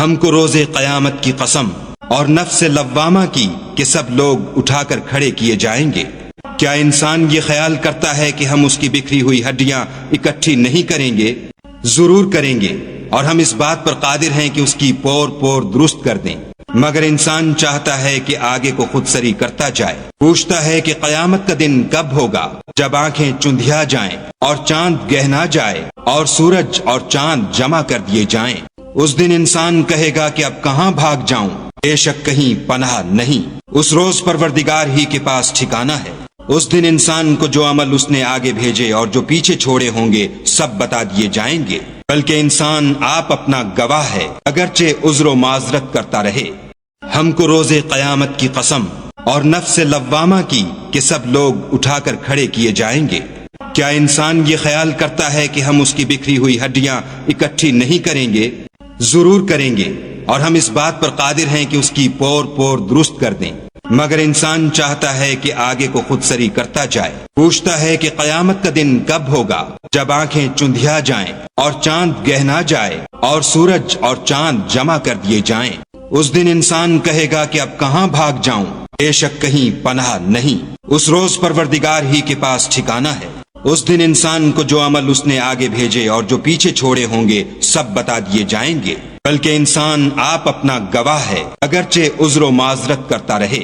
ہم کو روز قیامت کی قسم اور نفس لوامہ کی کہ سب لوگ اٹھا کر کھڑے کیے جائیں گے۔ کیا انسان یہ خیال کرتا ہے کہ ہم اس کی بکھری ہوئی ہڈیاں اکٹھی نہیں کریں گے؟ ضرور کریں گے، اور ہم اس بات پر قادر ہیں کہ اس کی پور پور درست کر دیں، مگر انسان چاہتا ہے کہ آگے کو خود سری کرتا جائے۔ پوچھتا ہے کہ قیامت کا دن کب ہوگا، جب آنکھیں چندھیا جائیں اور چاند گہنا جائے اور سورج اور چاند جمع کر دیے جائیں۔ اس دن انسان کہے گا کہ اب کہاں بھاگ جاؤں، بے شک کہیں پناہ نہیں۔ اس روز پروردگار ہی کے پاس ٹھکانہ ہے۔ اس دن انسان کو جو عمل اس نے آگے بھیجے اور جو پیچھے چھوڑے ہوں گے سب بتا دیے جائیں گے، بلکہ انسان آپ اپنا گواہ ہے، اگرچہ عذر و معذرت کرتا رہے۔ ہم کو روز قیامت کی قسم اور نفس لوامہ کی کہ سب لوگ اٹھا کر کھڑے کیے جائیں گے۔ کیا انسان یہ خیال کرتا ہے کہ ہم اس کی بکھری ہوئی ہڈیاں اکٹھی نہیں کریں گے؟ ضرور کریں گے، اور ہم اس بات پر قادر ہیں کہ اس کی پور پور درست کر دیں، مگر انسان چاہتا ہے کہ آگے کو خود سری کرتا جائے۔ پوچھتا ہے کہ قیامت کا دن کب ہوگا، جب آنکھیں چندھیا جائیں اور چاند گہنا جائے اور سورج اور چاند جمع کر دیے جائیں۔ اس دن انسان کہے گا کہ اب کہاں بھاگ جاؤں، بے شک کہیں پناہ نہیں۔ اس روز پروردگار ہی کے پاس ٹھکانہ ہے۔ اس دن انسان کو جو عمل اس نے آگے بھیجے اور جو پیچھے چھوڑے ہوں گے سب بتا دیے جائیں گے، بلکہ انسان آپ اپنا گواہ ہے، اگرچہ عذر و معذرت کرتا رہے۔